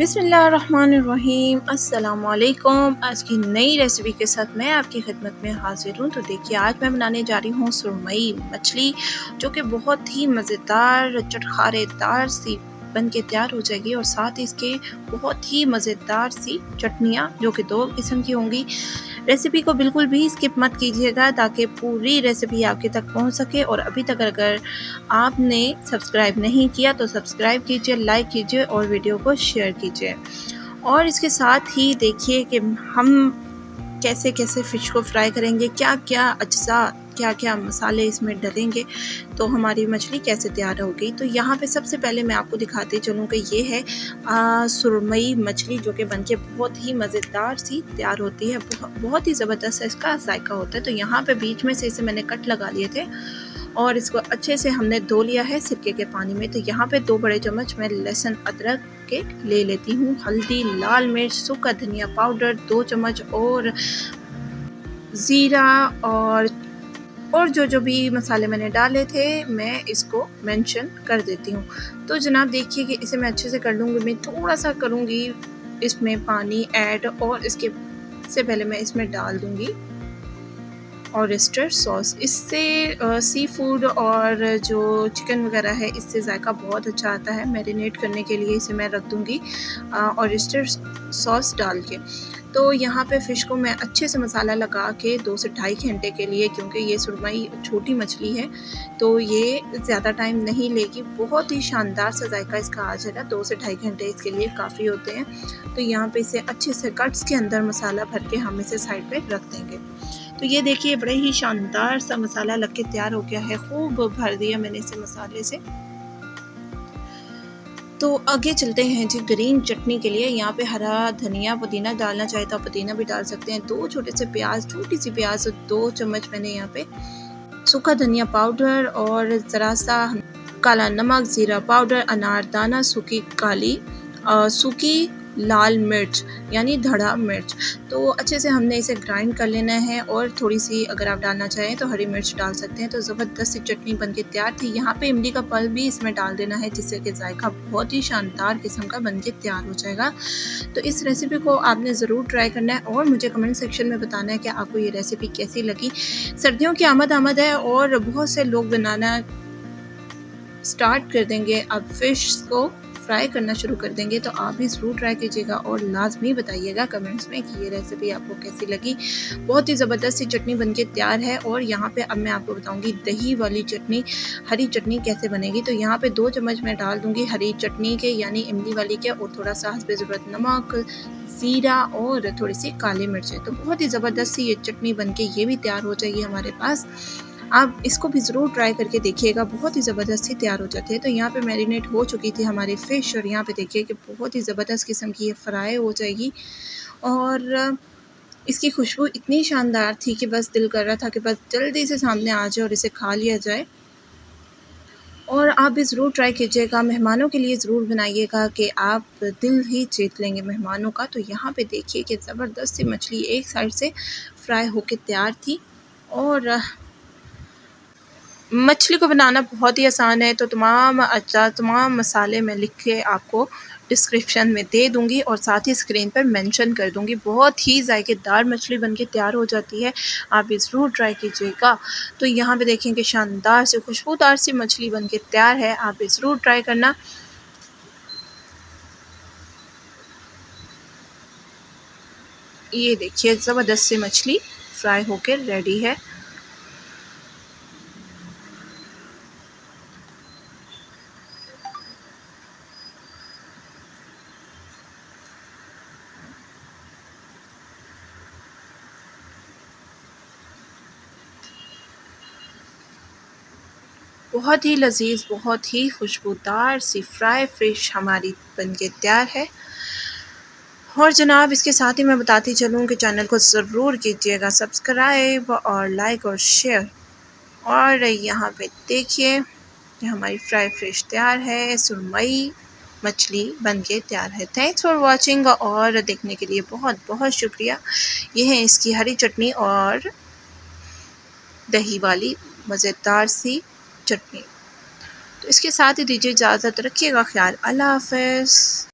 बिस्मिल्लाहिर्रहमानिर्रहीम, अस्सलामुअलैकुम। आज की नई रेसिपी के साथ मैं आपकी खिदमत में हाजिर हूँ। तो देखिए, आज मैं बनाने जा रही हूँ सुरमई मछली, जो कि बहुत ही मज़ेदार चटखारेदार सी बन के तैयार हो जाएगी और साथ ही इसके बहुत ही मज़ेदार सी चटनियाँ, जो कि 2 किस्म की होंगी। रेसिपी को बिल्कुल भी स्किप मत कीजिएगा ताकि पूरी रेसिपी आपके तक पहुंच सके। और अभी तक अगर आपने सब्सक्राइब नहीं किया तो सब्सक्राइब कीजिए, लाइक कीजिए और वीडियो को शेयर कीजिए। और इसके साथ ही देखिए कि हम कैसे कैसे फ़िश को फ्राई करेंगे, क्या क्या अज्जा, क्या क्या मसाले इसमें डलेंगे, तो हमारी मछली कैसे तैयार होगी। तो यहाँ पे सबसे पहले मैं आपको दिखाती चलूँ कि ये है सुरमई मछली, जो कि बनके बहुत ही मज़ेदार सी तैयार होती है। बहुत ही ज़बरदस्त इसका जायका होता है। तो यहाँ पे बीच में से इसे मैंने कट लगा लिए थे और इसको अच्छे से हमने धो लिया है सिरके के पानी में। तो यहाँ पे 2 बड़े चम्मच मैं लहसुन अदरक के ले लेती हूँ। हल्दी, लाल मिर्च, सूखा धनिया पाउडर 2 चम्मच और ज़ीरा और जो भी मसाले मैंने डाले थे मैं इसको मेंशन कर देती हूँ। तो जनाब देखिए कि इसे मैं अच्छे से कर लूँगी। मैं थोड़ा सा करूँगी इसमें पानी ऐड और इसके से पहले मैं इसमें डाल दूँगी ऑयस्टर सॉस। इससे सी फूड और जो चिकन वगैरह है इससे जायका बहुत अच्छा आता है। मैरिनेट करने के लिए इसे मैं रख दूँगी ऑयस्टर सॉस डाल के। तो यहाँ पे फ़िश को मैं अच्छे से मसाला लगा के 2 से ढाई घंटे के लिए, क्योंकि ये सुरमई छोटी मछली है तो ये ज़्यादा टाइम नहीं लेगी। बहुत ही शानदार सा जायका इसका आ जाएगा। 2 से ढाई घंटे इसके लिए काफ़ी होते हैं। तो यहाँ पे इसे अच्छे से कट्स के अंदर मसाला भर के हम इसे साइड पे रख देंगे। तो ये देखिए बड़े ही शानदार सा मसाला लग के तैयार हो गया है। खूब भर दिया मैंने इसे मसाले से। तो आगे चलते हैं जी ग्रीन चटनी के लिए। यहाँ पे हरा धनिया, पुदीना डालना चाहे तो आप पुदीना भी डाल सकते हैं। 2 छोटे से प्याज, छोटी सी प्याज, 2 चम्मच मैंने यहाँ पे सूखा धनिया पाउडर और ज़रा सा काला नमक, ज़ीरा पाउडर, अनारदाना, सूखी लाल मिर्च यानी धड़ा मिर्च। तो अच्छे से हमने इसे ग्राइंड कर लेना है और थोड़ी सी अगर आप डालना चाहें तो हरी मिर्च डाल सकते हैं। तो ज़बरदस्त सी चटनी बनके तैयार थी। यहाँ पे इमली का पल्प भी इसमें डाल देना है, जिससे कि जायका बहुत ही शानदार किस्म का बनके तैयार हो जाएगा। तो इस रेसिपी को आपने ज़रूर ट्राई करना है और मुझे कमेंट सेक्शन में बताना है कि आपको ये रेसिपी कैसी लगी। सर्दियों की आमद है और बहुत से लोग बनाना स्टार्ट कर देंगे, अब फ़िश को फ्राई करना शुरू कर देंगे। तो आप भी ज़रूर ट्राई कीजिएगा और लाजमी बताइएगा कमेंट्स में कि ये रेसिपी आपको कैसी लगी। बहुत ही ज़बरदस्त सी चटनी बनके तैयार है। और यहाँ पे अब मैं आपको बताऊंगी दही वाली चटनी, हरी चटनी कैसे बनेगी। तो यहाँ पे 2 चम्मच मैं डाल दूँगी हरी चटनी के यानी इमली वाली के, और थोड़ा सा हस्बे ज़रूरत नमक, ज़ीरा और थोड़ी सी काली मिर्चें। तो बहुत ही ज़बरदस्त सी ये चटनी बनके ये भी तैयार हो जाएगी हमारे पास। आप इसको भी ज़रूर ट्राई करके देखिएगा, बहुत ही ज़बरदस्त ही तैयार हो जाती है। तो यहाँ पे मैरिनेट हो चुकी थी हमारी फ़िश और यहाँ पे देखिए कि बहुत ही ज़बरदस्त किस्म की ये फ्राई हो जाएगी। और इसकी खुशबू इतनी शानदार थी कि बस दिल कर रहा था कि बस जल्दी से सामने आ जाए और इसे खा लिया जाए। और आप भी ज़रूर ट्राई कीजिएगा, मेहमानों के लिए ज़रूर बनाइएगा कि आप दिल ही जीत लेंगे मेहमानों का। तो यहाँ पे देखिए कि ज़बरदस्त सी मछली एक साइड से फ्राई होके तैयार थी। और मछली को बनाना बहुत ही आसान है। तो तमाम अज्जा, तमाम मसाले मैं लिख के आपको डिस्क्रिप्शन में दे दूँगी और साथ ही स्क्रीन पर मेंशन कर दूँगी। बहुत ही ज़ायकेदार मछली बनके तैयार हो जाती है, आप भी ज़रूर ट्राई कीजिएगा। तो यहाँ पे देखें कि शानदार सी खुशबूदार सी मछली बनके तैयार है, आप भी ज़रूर ट्राई करना। ये देखिए ज़बरदस्त सी मछली फ्राई होकर रेडी है। बहुत ही लजीज, बहुत ही खुशबूदार सी फ्राई फ़िश हमारी बनके तैयार है। और जनाब इसके साथ ही मैं बताती चलूँ कि चैनल को ज़रूर कीजिएगा सब्सक्राइब और लाइक और शेयर। और यहाँ पे देखिए कि हमारी फ्राई फ़िश तैयार है, सुरमई मछली बनके तैयार है। थैंक्स फॉर वाचिंग और देखने के लिए बहुत बहुत शुक्रिया। ये है इसकी हरी चटनी और दही वाली मज़ेदार सी चटनी। तो इसके साथ ही दीजिए इजाज़त, रखिएगा ख्याल। अल्लाह हाफ़िज़।